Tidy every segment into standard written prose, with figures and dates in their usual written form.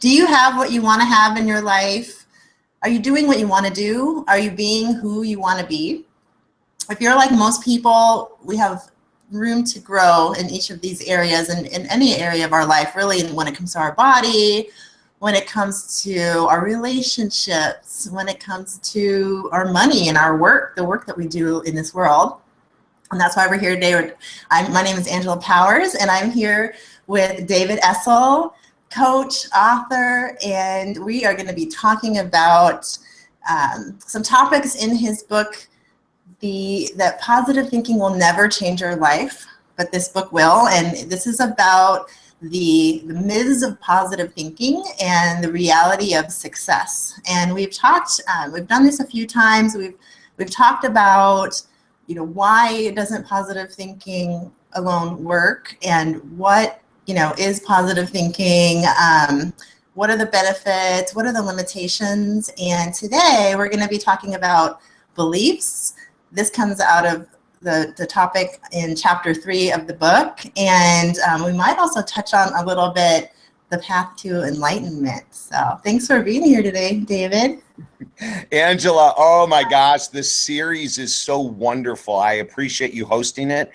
Do you have what you want to have in your life? Are you doing what you want to do? Are you being who you want to be? If you're like most people, we have room to grow in each of these areas and in any area of our life, really, when it comes to our body, when it comes to our relationships, when it comes to our money and our work, the work that we do in this world. And that's why we're here today. My name is Angela Powers, and I'm here with David Essel, coach, author, and we are going to be talking about some topics in his book, that positive thinking will never change your life, but this book will. And this is about the myths of positive thinking and the reality of success. And we've done this a few times. We've talked about, why doesn't positive thinking alone work, and what, is positive thinking, what are the benefits, what are the limitations. And today we're going to be talking about beliefs. This comes out of the topic in chapter 3 of the book. And we might also touch on a little bit the path to enlightenment. So thanks for being here today, David. Angela, oh my gosh, this series is so wonderful. I appreciate you hosting it.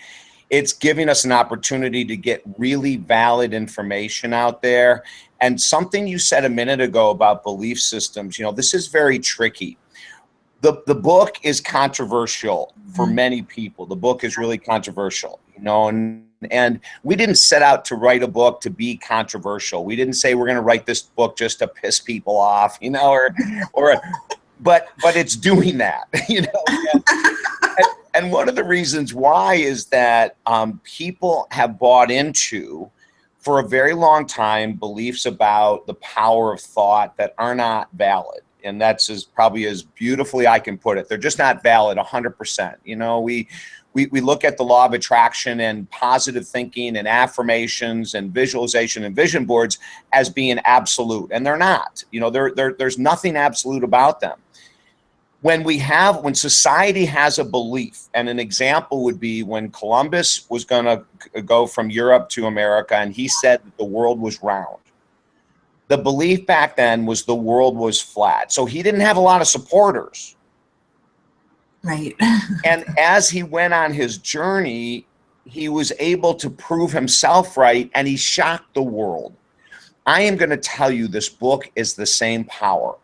It's giving us an opportunity to get really valid information out there. And something you said a minute ago about belief systems, this is very tricky. The book is controversial for many people. The book is really controversial, and we didn't set out to write a book to be controversial. We didn't say we're going to write this book just to piss people off, but it's doing that, And one of the reasons why is that people have bought into, for a very long time, beliefs about the power of thought that are not valid. And that's probably as beautifully I can put it. They're just not valid 100%. We look at the law of attraction and positive thinking and affirmations and visualization and vision boards as being absolute, and they're not. There's nothing absolute about them. When society has a belief, and an example would be when Columbus was going to go from Europe to America, and he said that the world was round. The belief back then was the world was flat. So he didn't have a lot of supporters. Right. And as he went on his journey, he was able to prove himself right, and he shocked the world. I am going to tell you, this book is the same power.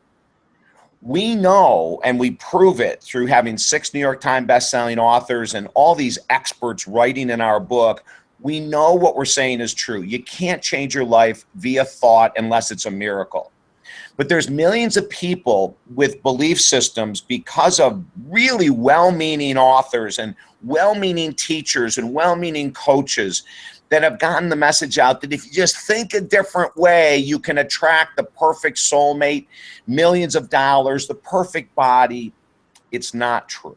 We know, and we prove it through having 6 New York Times bestselling authors and all these experts writing in our book. We know what we're saying is true. You can't change your life via thought unless it's a miracle. But there's millions of people with belief systems because of really well-meaning authors and well-meaning teachers and well-meaning coaches that have gotten the message out that if you just think a different way, you can attract the perfect soulmate, millions of dollars, the perfect body. It's not true.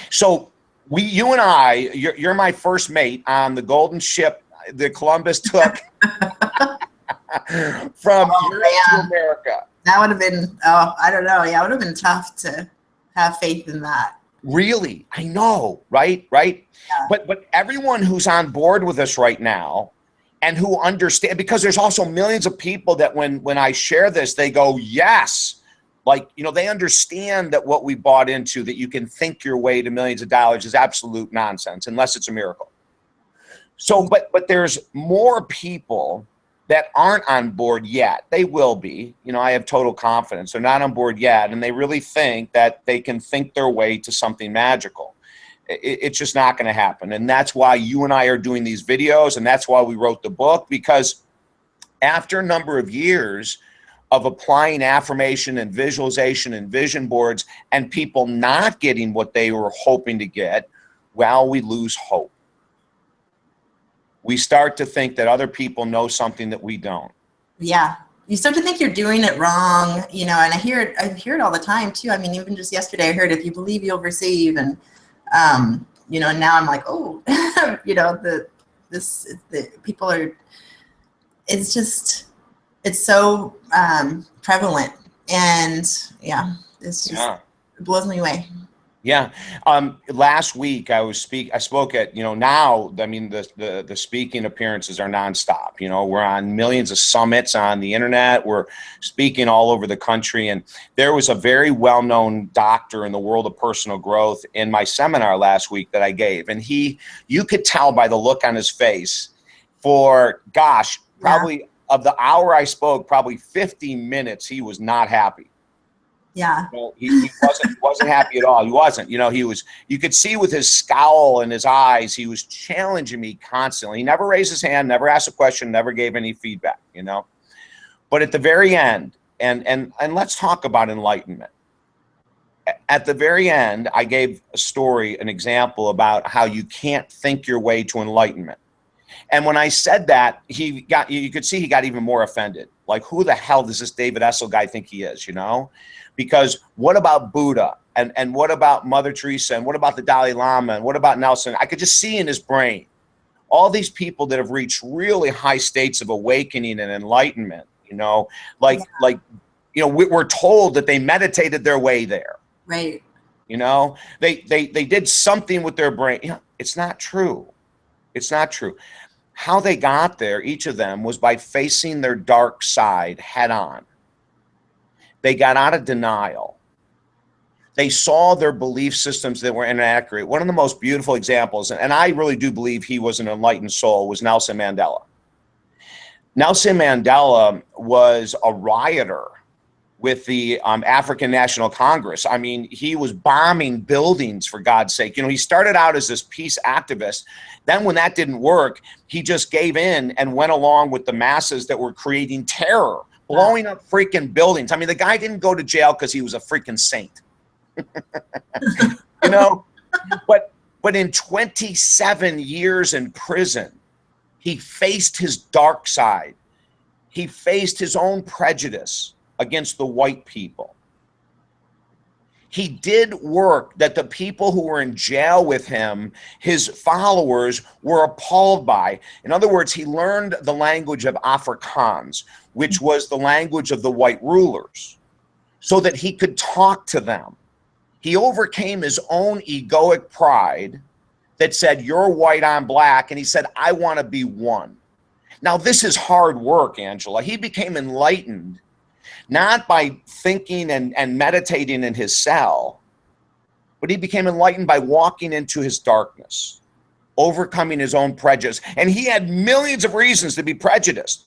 So you and I, you're my first mate on the golden ship that Columbus took from Europe to America. That would have been, I don't know. Yeah, it would have been tough to have faith in that. Really? I know, right? Yeah. But everyone who's on board with us right now and who understand, because there's also millions of people that when I share this, they go, yes. They understand that what we bought into, that you can think your way to millions of dollars, is absolute nonsense unless it's a miracle. So, but there's more people that aren't on board yet. They will be. I have total confidence. They're not on board yet, and they really think that they can think their way to something magical. It's just not going to happen. And that's why you and I are doing these videos, and that's why we wrote the book, because after a number of years of applying affirmation and visualization and vision boards and people not getting what they were hoping to get, well, we lose hope. We start to think that other people know something that we don't. Yeah. You start to think you're doing it wrong, and I hear it all the time too. I mean, even just yesterday I heard, if you believe you'll receive, and and now I'm like, oh, the people are, it's so prevalent, and yeah, it's just, it blows me away. Yeah. Last week I spoke at, now, I mean, the speaking appearances are nonstop. We're on millions of summits on the internet. We're speaking all over the country. And there was a very well-known doctor in the world of personal growth in my seminar last week that I gave. And you could tell by the look on his face for, gosh, probably of the hour I spoke, probably 50 minutes, he was not happy. Yeah. He wasn't happy at all. He wasn't. You could see with his scowl in his eyes, he was challenging me constantly. He never raised his hand, never asked a question, never gave any feedback, But at the very end, and let's talk about enlightenment. At the very end, I gave a story, an example about how you can't think your way to enlightenment. And when I said that, you could see he got even more offended. Like, who the hell does this David Essel guy think he is, Because what about Buddha? And what about Mother Teresa? And what about the Dalai Lama? And what about Nelson? I could just see in his brain all these people that have reached really high states of awakening and enlightenment, we're told that they meditated their way there. Right. They did something with their brain. It's not true. It's not true. How they got there, each of them, was by facing their dark side head on. They got out of denial. They saw their belief systems that were inaccurate. One of the most beautiful examples, and I really do believe he was an enlightened soul, was Nelson Mandela. Nelson Mandela was a rioter with the African National Congress. I mean, he was bombing buildings, for God's sake. He started out as this peace activist. Then when that didn't work, he just gave in and went along with the masses that were creating terror, blowing up freaking buildings. I mean, the guy didn't go to jail because he was a freaking saint. But in 27 years in prison, he faced his dark side. He faced his own prejudice against the white people. He did work that the people who were in jail with him, his followers, were appalled by. In other words, he learned the language of Afrikaans, which was the language of the white rulers, so that he could talk to them. He overcame his own egoic pride that said, you're white, I'm black, and he said, I want to be one. Now, this is hard work, Angela. He became enlightened not by thinking and meditating in his cell, but he became enlightened by walking into his darkness, overcoming his own prejudice. And he had millions of reasons to be prejudiced.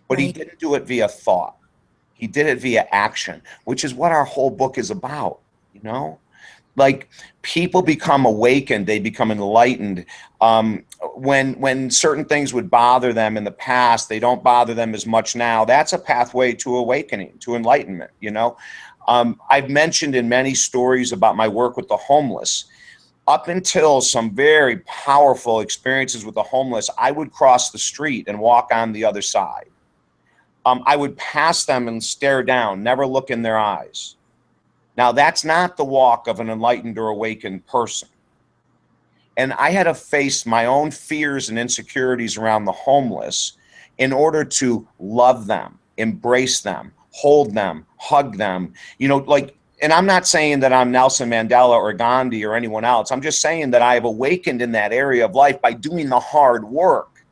But he didn't do it via thought. He did it via action, which is what our whole book is about, Like, people become awakened, they become enlightened. When certain things would bother them in the past, they don't bother them as much now. That's a pathway to awakening, to enlightenment, I've mentioned in many stories about my work with the homeless. Up until some very powerful experiences with the homeless, I would cross the street and walk on the other side. I would pass them and stare down, never look in their eyes. Now, that's not the walk of an enlightened or awakened person. And I had to face my own fears and insecurities around the homeless in order to love them, embrace them, hold them, hug them. And I'm not saying that I'm Nelson Mandela or Gandhi or anyone else. I'm just saying that I have awakened in that area of life by doing the hard work.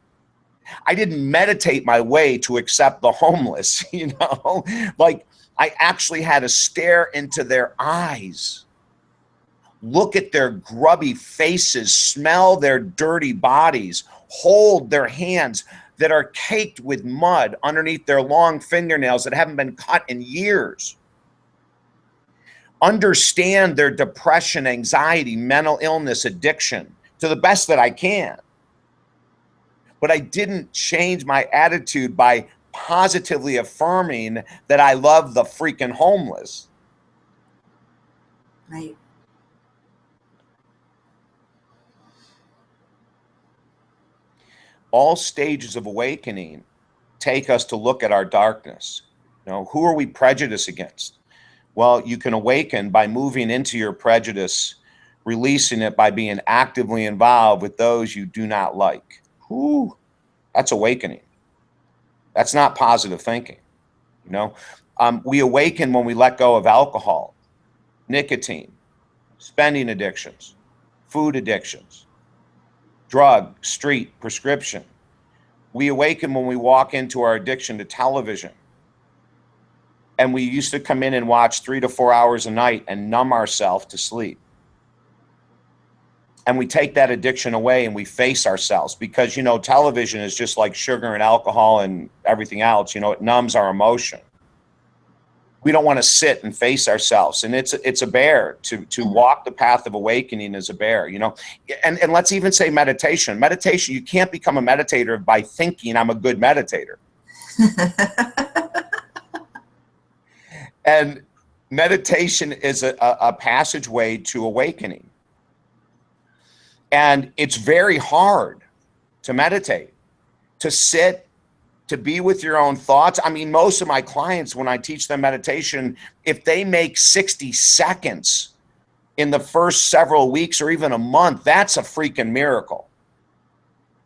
I didn't meditate my way to accept the homeless, I actually had to stare into their eyes, look at their grubby faces, smell their dirty bodies, hold their hands that are caked with mud underneath their long fingernails that haven't been cut in years. Understand their depression, anxiety, mental illness, addiction to the best that I can. But I didn't change my attitude by positively affirming that I love the freaking homeless. Right. All stages of awakening take us to look at our darkness. Who are we prejudiced against? Well, you can awaken by moving into your prejudice, releasing it by being actively involved with those you do not like. That's awakening. That's not positive thinking. We awaken when we let go of alcohol, nicotine, spending addictions, food addictions, drug, street, prescription. We awaken when we walk into our addiction to television. And we used to come in and watch 3 to 4 hours a night and numb ourselves to sleep. And we take that addiction away and we face ourselves, because, you know, television is just like sugar and alcohol and everything else. You know, it numbs our emotion. We don't want to sit and face ourselves. And it's a bear to walk the path of awakening as a bear, you know. And let's even say meditation. Meditation, you can't become a meditator by thinking I'm a good meditator. And meditation is a passageway to awakening. And it's very hard to meditate, to sit, to be with your own thoughts. I mean, most of my clients, when I teach them meditation, if they make 60 seconds in the first several weeks or even a month, that's a freaking miracle.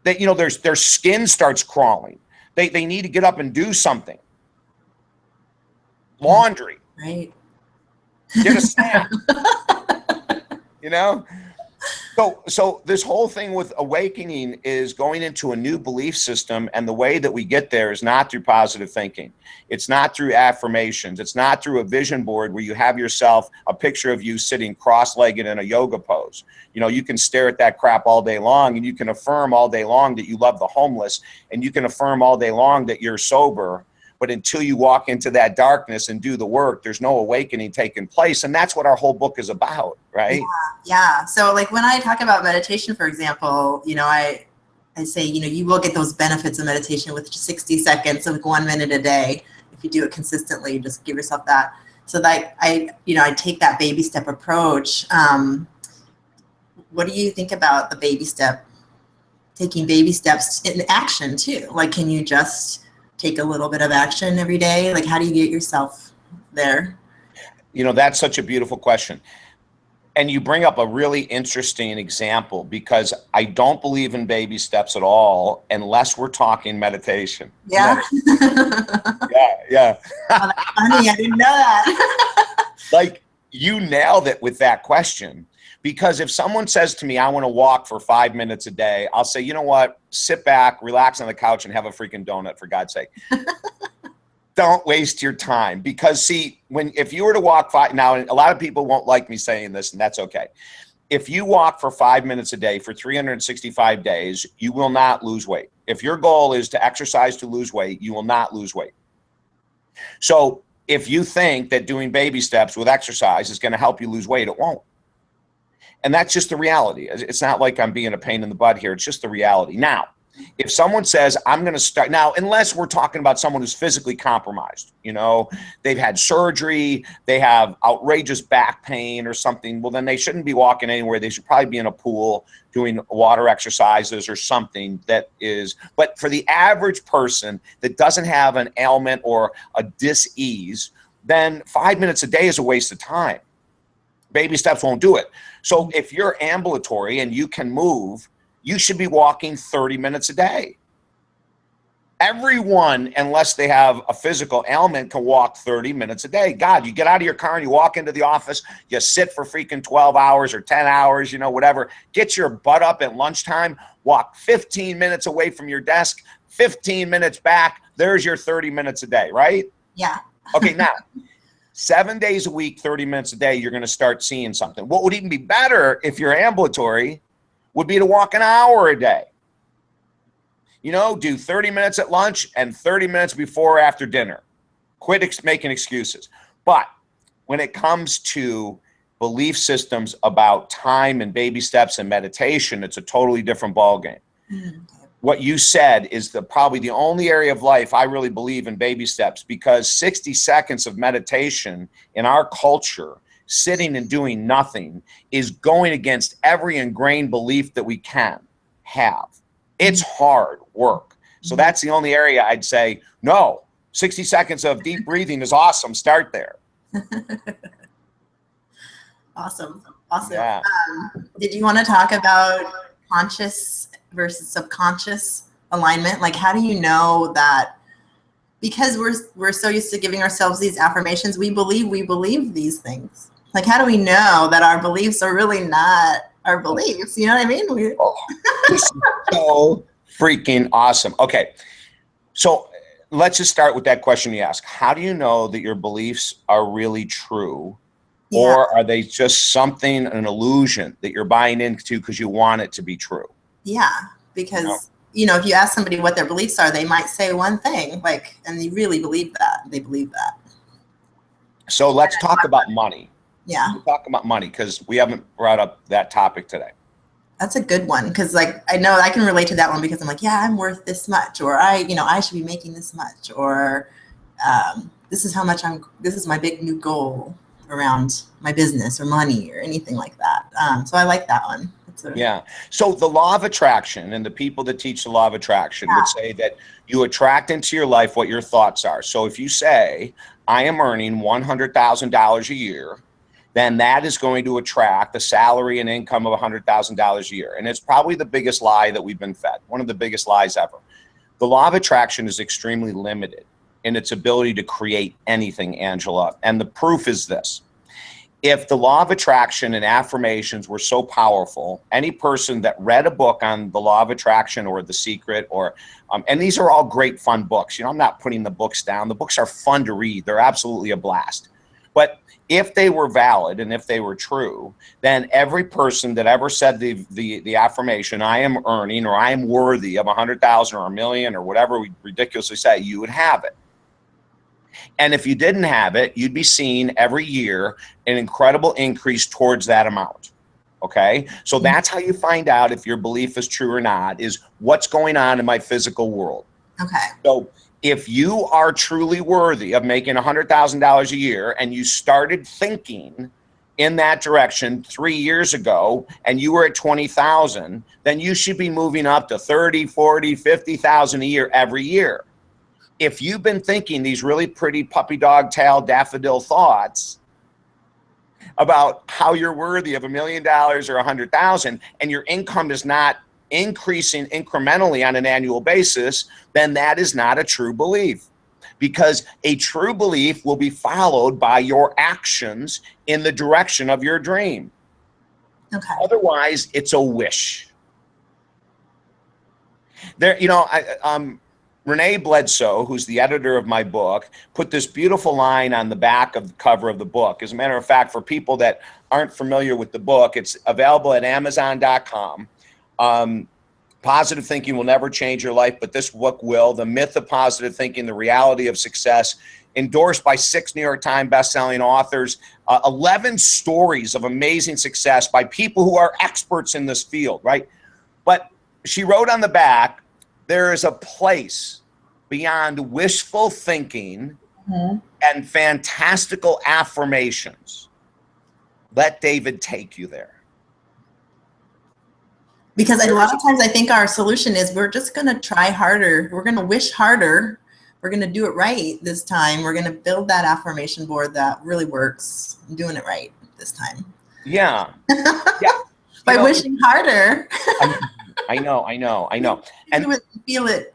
That, you know, their skin starts crawling. They need to get up and do something. Laundry. Right. Get a snack. You know? So this whole thing with awakening is going into a new belief system, and the way that we get there is not through positive thinking. It's not through affirmations. It's not through a vision board where you have yourself, a picture of you sitting cross-legged in a yoga pose. You know, you can stare at that crap all day long, and you can affirm all day long that you love the homeless, and you can affirm all day long that you're sober. But until you walk into that darkness and do the work, there's no awakening taking place. And that's what our whole book is about, right? Yeah. So like when I talk about meditation, for example, you know, I say, you know, you will get those benefits of meditation with just 60 seconds, of 1 minute a day. If you do it consistently, just give yourself that. So that I take that baby step approach. What do you think about the baby step, taking baby steps in action too? Like, can you just take a little bit of action every day? Like, how do you get yourself there? You know, that's such a beautiful question. And you bring up a really interesting example, because I don't believe in baby steps at all unless we're talking meditation. Yeah. Yeah. Oh, that's funny. I didn't know that. Like, you nailed it with that question. Because if someone says to me, I want to walk for 5 minutes a day, I'll say, you know what? Sit back, relax on the couch, and have a freaking donut, for God's sake. Don't waste your time. Because see, if you were to walk now, a lot of people won't like me saying this, and that's okay. If you walk for 5 minutes a day for 365 days, you will not lose weight. If your goal is to exercise to lose weight, you will not lose weight. So if you think that doing baby steps with exercise is going to help you lose weight, it won't. And that's just the reality. It's not like I'm being a pain in the butt here. It's just the reality. Now, if someone says, I'm going to start now, unless we're talking about someone who's physically compromised, you know, they've had surgery, they have outrageous back pain or something, well, then they shouldn't be walking anywhere. They should probably be in a pool doing water exercises or something that is, but for the average person that doesn't have an ailment or a dis-ease, then 5 minutes a day is a waste of time. Baby steps won't do it. So if you're ambulatory and you can move, you should be walking 30 minutes a day. Everyone, unless they have a physical ailment, can walk 30 minutes a day. God, you get out of your car and you walk into the office, you sit for freaking 12 hours or 10 hours, you know, whatever. Get your butt up at lunchtime, walk 15 minutes away from your desk, 15 minutes back. There's your 30 minutes a day, right? Yeah. Okay, now, 7 days a week, 30 minutes a day, you're going to start seeing something. What would even be better if you're ambulatory would be to walk an hour a day. You know, do 30 minutes at lunch and 30 minutes before or after dinner. Quit making excuses. But when it comes to belief systems about time and baby steps and meditation, it's a totally different ballgame. Mm-hmm. What you said is probably the only area of life I really believe in baby steps, because 60 seconds of meditation in our culture, sitting and doing nothing, is going against every ingrained belief that we can have. It's hard work. So that's the only area I'd say, no, 60 seconds of deep breathing is awesome. Start there. Awesome. Yeah. Did you want to talk about conscious versus subconscious alignment? Like, how do you know that because we're so used to giving ourselves these affirmations, we believe these things. Like, how do we know that our beliefs are really not our beliefs? You know what I mean? This is so freaking awesome. Okay. So let's just start with that question you asked. How do you know that your beliefs are really true? Yeah. Or are they just something, an illusion that you're buying into because you want it to be true? Yeah. Because, if you ask somebody what their beliefs are, they might say one thing, like, and they really believe that. They believe that. So let's talk about money. Yeah. We'll talk about money because we haven't brought up that topic today. That's a good one, because like I know I can relate to that one, because I'm like, yeah, I'm worth this much, or I should be making this much, or this is how much this is my big new goal around my business or money or anything like that. So I like that one. Yeah. So the law of attraction, and the people that teach the law of attraction would say that you attract into your life what your thoughts are. So if you say, I am earning $100,000 a year, then that is going to attract a salary and income of $100,000 a year. And it's probably the biggest lie that we've been fed, one of the biggest lies ever. The law of attraction is extremely limited in its ability to create anything, Angela. And the proof is this. If the law of attraction and affirmations were so powerful, any person that read a book on the law of attraction or The Secret, or and these are all great fun books. I'm not putting the books down. The books are fun to read. They're absolutely a blast. But if they were valid and if they were true, then every person that ever said the affirmation, I am earning, or I am worthy of 100,000 or a million or whatever we ridiculously say, you would have it. And if you didn't have it, you'd be seeing every year an incredible increase towards that amount. Okay. So that's how you find out if your belief is true or not, is what's going on in my physical world. Okay. So if you are truly worthy of making $100,000 a year, and you started thinking in that direction 3 years ago, and you were at 20,000, then you should be moving up to 30, 40, 50,000 a year every year. If you've been thinking these really pretty puppy dog tail daffodil thoughts about how you're worthy of $1 million or 100,000, and your income is not increasing incrementally on an annual basis, then that is not a true belief, because a true belief will be followed by your actions in the direction of your dream. Okay. Otherwise, it's a wish. There, Renee Bledsoe, who's the editor of my book, put this beautiful line on the back of the cover of the book. As a matter of fact, for people that aren't familiar with the book, it's available at Amazon.com. Positive thinking will never change your life, but this book will. The Myth of Positive Thinking, the Reality of Success, endorsed by 6 New York Times bestselling authors, 11 stories of amazing success by people who are experts in this field, right? But she wrote on the back, there is a place beyond wishful thinking and fantastical affirmations. Let David take you there. Because a lot of times I think our solution is we're just going to try harder. We're going to wish harder. We're going to do it right this time. We're going to build that affirmation board that really works. I'm doing it right this time. Yeah. Yeah. By wishing harder. I know. And feel it.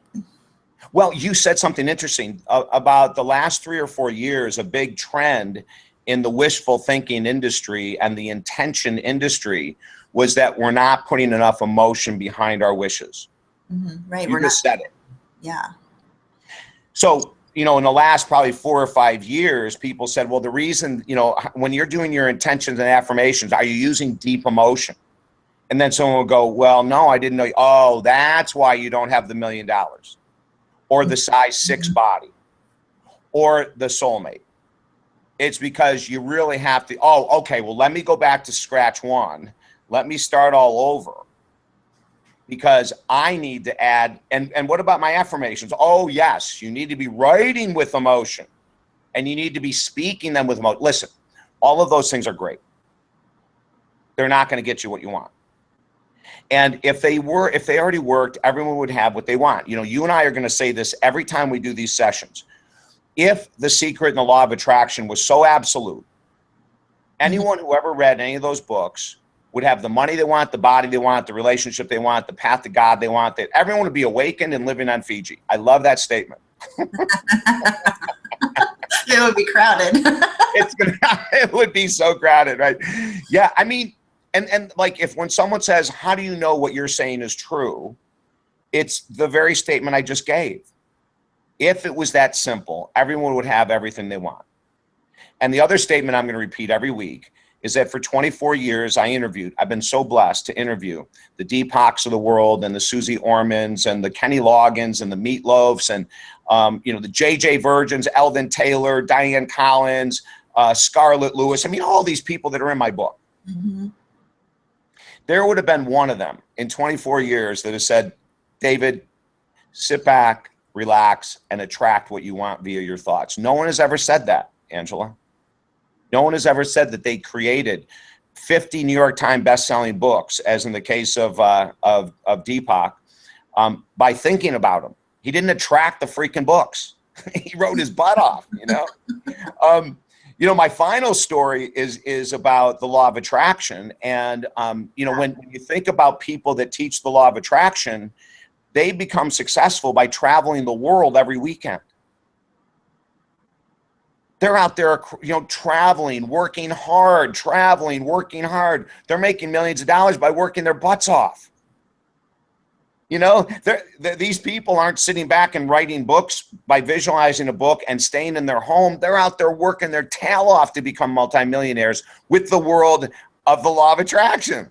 Well, you said something interesting about the last 3 or 4 years. A big trend in the wishful thinking industry and the intention industry was that we're not putting enough emotion behind our wishes. Right. You just said it. Yeah. So, in the last probably 4 or 5 years, people said, well, the reason, when you're doing your intentions and affirmations, are you using deep emotion? And then someone will go, well, no, I didn't know. Oh, that's why you don't have the $1 million or the size 6 body or the soulmate. It's because you really have to, okay, well, let me go back to scratch one. Let me start all over, because I need to add, and what about my affirmations? Oh, yes, you need to be writing with emotion, and you need to be speaking them with emotion. Listen, all of those things are great. They're not going to get you what you want. And if they already worked, everyone would have what they want. You and I are going to say this every time we do these sessions. If The Secret and the Law of Attraction was so absolute, anyone who ever read any of those books would have the money they want, the body they want, the relationship they want, the path to God they want. That everyone would be awakened and living on Fiji. I love that statement. It would be crowded. It would be so crowded, right? Yeah, I mean, and like if when someone says, how do you know what you're saying is true? It's the very statement I just gave. If it was that simple, everyone would have everything they want. And the other statement I'm going to repeat every week is that for 24 years I've been so blessed to interview the Deepoks of the world and the Susie Ormans and the Kenny Loggins and the Meatloafs and the JJ Virgins, Eldon Taylor, Diane Collins, Scarlett Lewis. I mean, all these people that are in my book. Mm-hmm. There would have been one of them in 24 years that has said, David, sit back, relax, and attract what you want via your thoughts. No one has ever said that, Angela. No one has ever said that they created 50 New York Times best-selling books, as in the case of Deepak, by thinking about them. He didn't attract the freaking books. He wrote his butt off, my final story is about the law of attraction. And, when you think about people that teach the law of attraction, they become successful by traveling the world every weekend. They're out there, traveling, working hard, They're making millions of dollars by working their butts off. These people aren't sitting back and writing books by visualizing a book and staying in their home. They're out there working their tail off to become multimillionaires with the world of the law of attraction.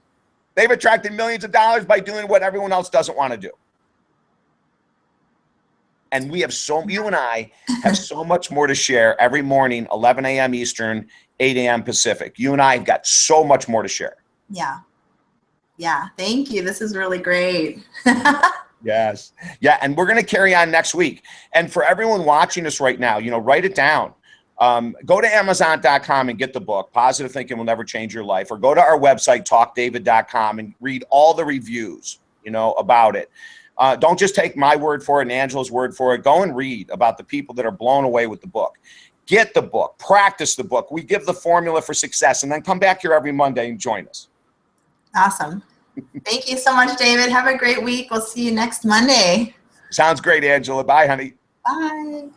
They've attracted millions of dollars by doing what everyone else doesn't want to do. And you and I have so much more to share every morning, 11 a.m. Eastern, 8 a.m. Pacific. You and I have got so much more to share. Yeah. Yeah. Thank you. This is really great. Yes. Yeah. And we're going to carry on next week. And for everyone watching us right now, write it down. Go to Amazon.com and get the book, Positive Thinking Will Never Change Your Life, or go to our website, talkdavid.com, and read all the reviews, about it. Don't just take my word for it and Angela's word for it. Go and read about the people that are blown away with the book. Get the book, practice the book. We give the formula for success, and then come back here every Monday and join us. Awesome. Thank you so much, David. Have a great week. We'll see you next Monday. Sounds great, Angela. Bye, honey. Bye.